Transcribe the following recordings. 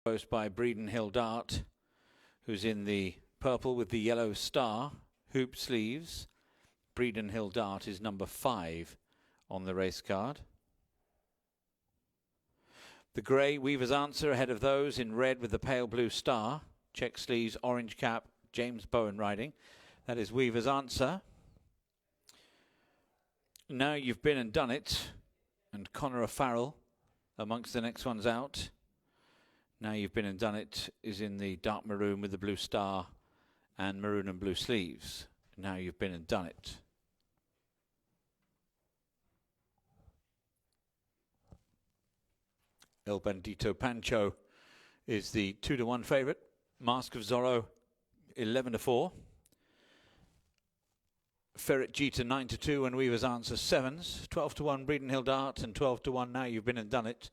Post by Breeden Hill Dart, who's in the purple with the yellow star, hoop sleeves. Breeden Hill Dart is number 5 on the race card. The grey Weaver's Answer ahead of those in red with the pale blue star. Check sleeves, orange cap, James Bowen riding. That is Weaver's Answer. Now You've Been and Done It, and Connor O'Farrell amongst the next ones out. Now You've Been and Done It is in the dark maroon with the blue star and maroon and blue sleeves. Now You've Been and Done It. El Bandito Pancho is the 2-1 favourite. Mask of Zorro 11-4. Ferret Jeter 9-2 and Weaver's Answer 7s. 12-1 Breeden Hill Dart and 12-1 Now You've Been and Done It.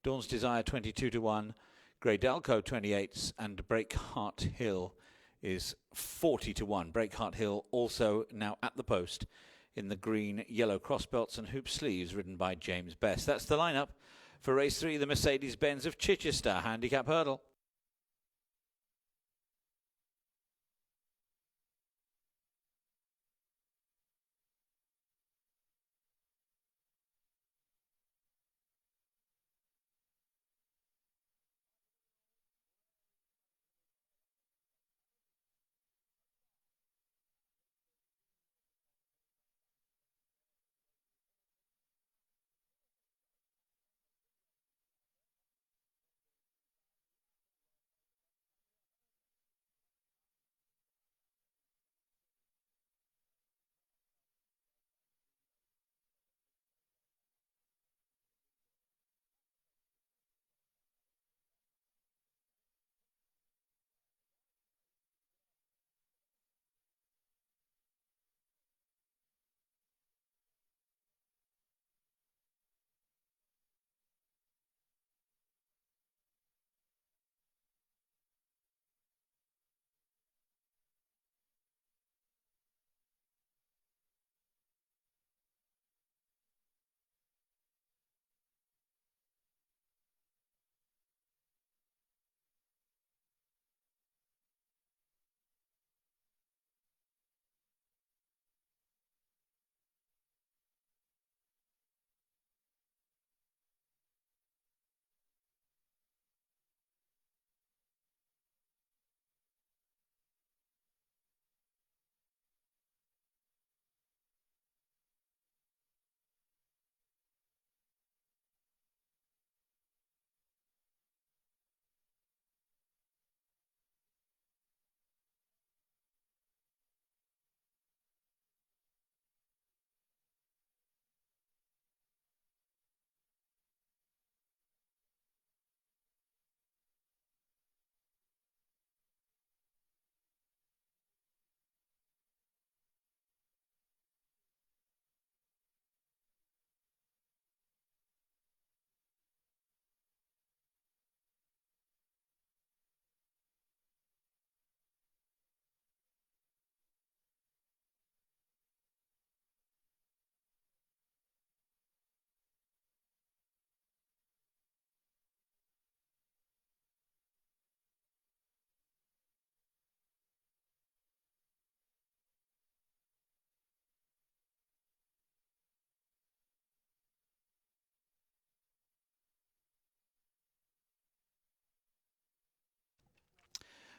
Dawn's Desire 22-1. Grey Dalco 28s and Breakheart Hill is 40-1. Breakheart Hill also now at the post in the green, yellow crossbelts and hoop sleeves ridden by James Best. That's the lineup for race 3, the Mercedes-Benz of Chichester Handicap Hurdle.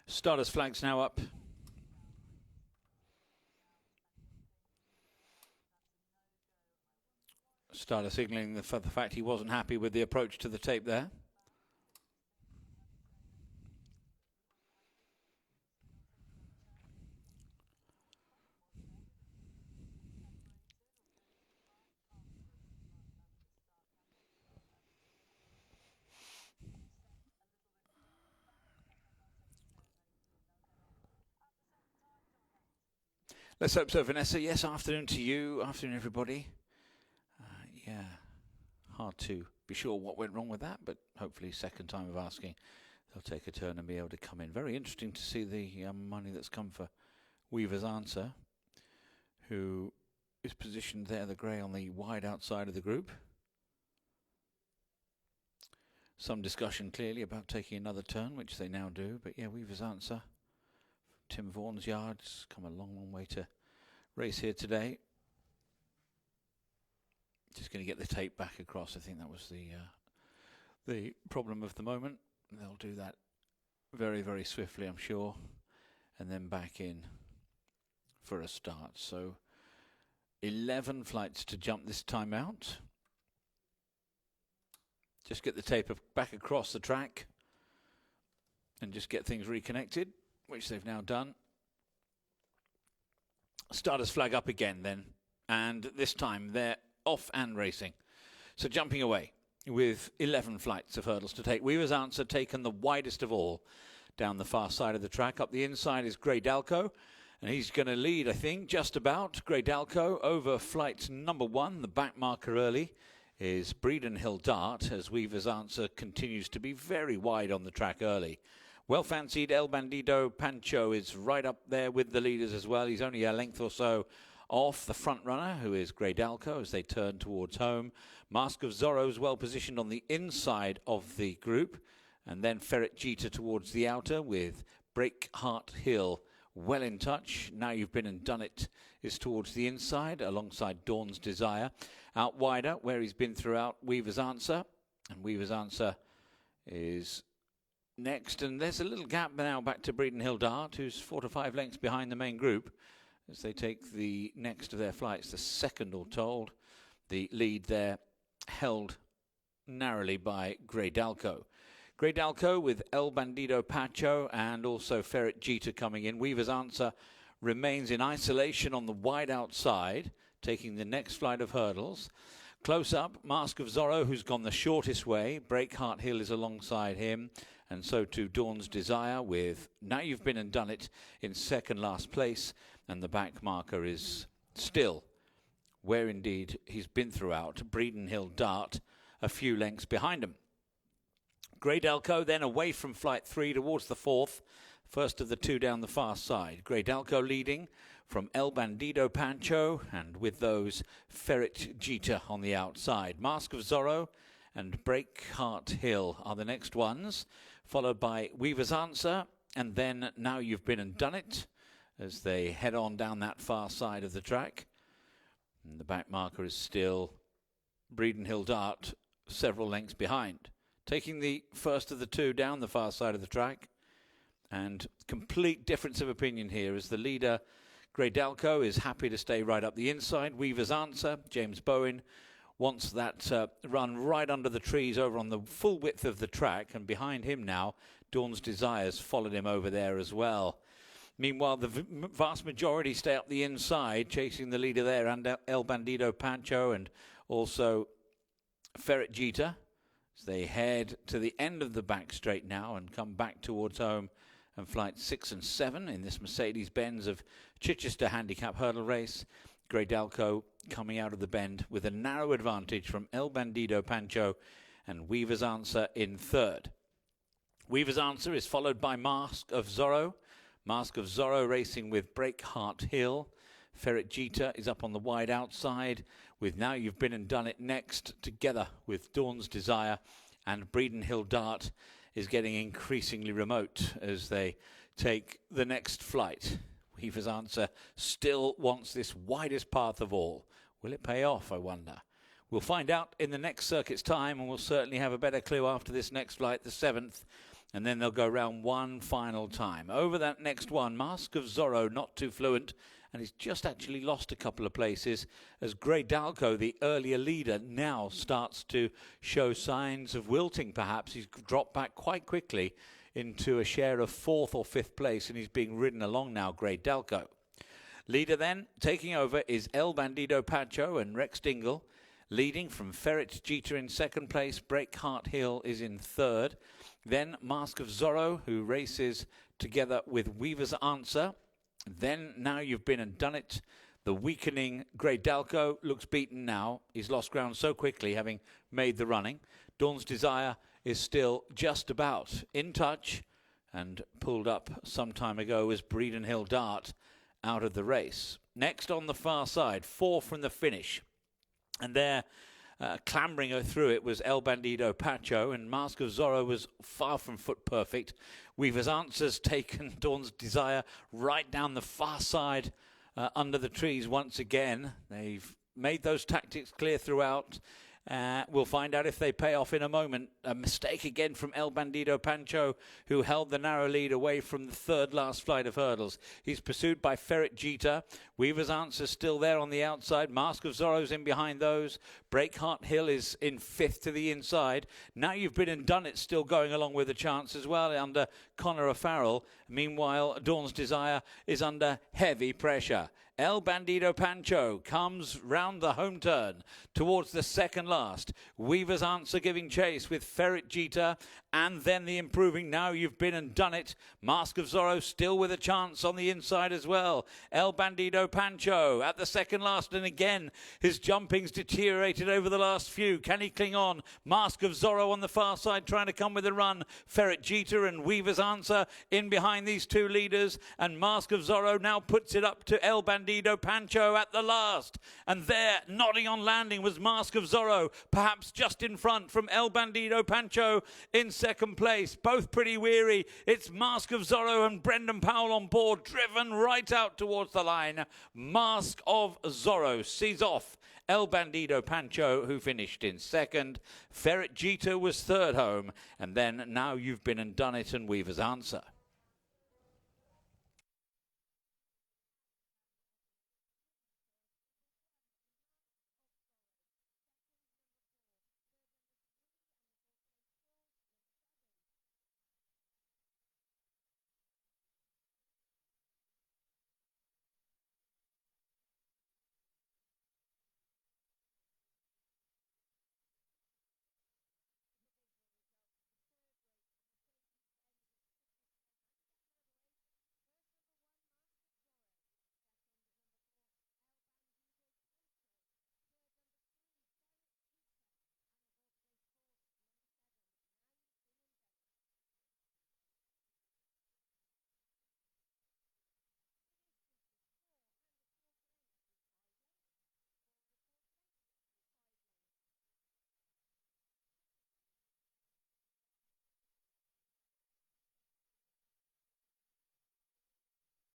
Starters flags now up. Starter signalling for the fact he wasn't happy with the approach to the tape there. Let's hope so, Vanessa. Yes, afternoon to you. Afternoon, everybody. Yeah, hard to be sure what went wrong with that, but hopefully second time of asking, they'll take a turn and be able to come in. Very interesting to see the money that's come for Weaver's Answer, who is positioned there, the grey, on the wide outside of the group. some discussion clearly about taking another turn, which they now do. But yeah, Weaver's Answer, Tim Vaughan's yards, come a long, long way to race here today. Just going to get the tape back across. I think that was the problem of the moment. They'll do that very, very swiftly, I'm sure, and then back in for a start. So 11 flights to jump this time out. Just get the tape back across the track and just get things reconnected, which they've now done. Starters flag up again then, and this time they're off and racing. So jumping away with 11 flights of hurdles to take. Weaver's Answer taken the widest of all down the far side of the track. Up the inside is Grey Dalco, and he's going to lead, I think, just about. Grey Dalco over flight number 1, the back marker early, is Breeden Hill Dart, as Weaver's Answer continues to be very wide on the track early. Well-fancied El Bandido Pancho is right up there with the leaders as well. He's only a length or so off the front runner, who is Grey Dalco, as they turn towards home. Mask of Zorro is well positioned on the inside of the group, and then Ferret Jeter towards the outer with Breakheart Hill well in touch. Now You've Been and Done It is towards the inside alongside Dawn's Desire. Out wider, where he's been throughout, Weaver's Answer, and Weaver's Answer is next, and there's a little gap now back to Breeden Hill Dart, who's 4 to 5 lengths behind the main group as they take the next of their flights, the second all told. The lead there held narrowly by Grey Dalco. Grey Dalco with El Bandido Pacho and also Ferret Jeter coming in. Weaver's Answer remains in isolation on the wide outside, taking the next flight of hurdles. Close up, Mask of Zorro, who's gone the shortest way. Breakheart Hill is alongside him, and so too Dawn's Desire with Now You've Been and Done It in second last place, and the back marker is still where indeed he's been throughout, Breeden Hill Dart a few lengths behind him. Grey Dalco then away from flight 3 towards the fourth, first of the two down the far side. Grey Dalco leading from El Bandido Pancho, and with those Ferret Jeter on the outside. Mask of Zorro and Breakheart Hill are the next ones, followed by Weaver's Answer, and then Now You've Been and Done It, as they head on down that far side of the track. And the back marker is still Breeden Hill Dart, several lengths behind. Taking the first of the two down the far side of the track, and complete difference of opinion here as the leader, Grey Dalco, is happy to stay right up the inside. Weaver's Answer, James Bowen, wants that run right under the trees over on the full width of the track, and behind him now, Dawn's Desires followed him over there as well. Meanwhile, the vast majority stay up the inside, chasing the leader there, and El Bandido Pancho and also Ferret Jeter, as they head to the end of the back straight now and come back towards home and flights 6 and 7 in this Mercedes-Benz of Chichester Handicap hurdle race. Grey Dalco coming out of the bend with a narrow advantage from El Bandido Pancho and Weaver's Answer in third. Weaver's Answer is followed by Mask of Zorro. Mask of Zorro racing with Breakheart Hill. Ferret Jeter is up on the wide outside with Now You've Been and Done It next, together with Dawn's Desire, and Breeden Hill Dart is getting increasingly remote as they take the next flight. Weaver's Answer still wants this widest path of all. Will it pay off, I wonder? We'll find out in the next circuit's time, and we'll certainly have a better clue after this next flight, the 7th, and then they'll go round one final time. Over that next one, Mask of Zorro not too fluent, and he's just actually lost a couple of places as Grey Dalco, the earlier leader, now starts to show signs of wilting perhaps. He's dropped back quite quickly into a share of 4th or 5th place, and he's being ridden along now, Grey Dalco. Leader then, taking over, is El Bandido Pacho and Rex Dingle, leading from Ferret Jeter in 2nd place. Breakheart Hill is in 3rd. Then Mask of Zorro, who races together with Weaver's Answer. Then Now You've Been and Done It. The weakening Grey Dalco looks beaten now. He's lost ground so quickly, having made the running. Dawn's Desire is still just about in touch, and pulled up some time ago as Breeden Hill Dart out of the race. Next on the far side, 4 from the finish. And there, clambering through it was El Bandido Pacho, and Mask of Zorro was far from foot perfect. Weaver's Answer's taken Dawn's Desire right down the far side under the trees once again. They've made those tactics clear throughout. We'll find out if they pay off in a moment. A mistake again from El Bandido Pancho, who held the narrow lead away from the third last flight of hurdles. He's pursued by Ferret Jeter. Weaver's Answer still there on the outside. Mask of Zorro's in behind those. Breakheart Hill is in fifth to the inside. Now You've Been and Done It still going along with a chance as well under Connor O'Farrell. Meanwhile, Dawn's Desire is under heavy pressure. El Bandido Pancho comes round the home turn towards the second last. Weaver's Answer giving chase with Ferret Jeter, and then the improving Now You've Been and Done It. Mask of Zorro still with a chance on the inside as well. El Bandido Pancho at the second last, and again his jumping's deteriorated over the last few. Can he cling on? Mask of Zorro on the far side trying to come with a run. Ferret Jeter and Weaver's Answer in behind these two leaders, and Mask of Zorro now puts it up to El Bandido Pancho at the last. And there, nodding on landing, was Mask of Zorro, perhaps just in front from El Bandido Pancho in second place. Both pretty weary. It's Mask of Zorro and Brendan Powell on board, driven right out towards the line. Mask of Zorro sees off El Bandido Pancho, who finished in second. Ferret Jeter was third home, and then Now You've Been and Done It and Weaver's Answer.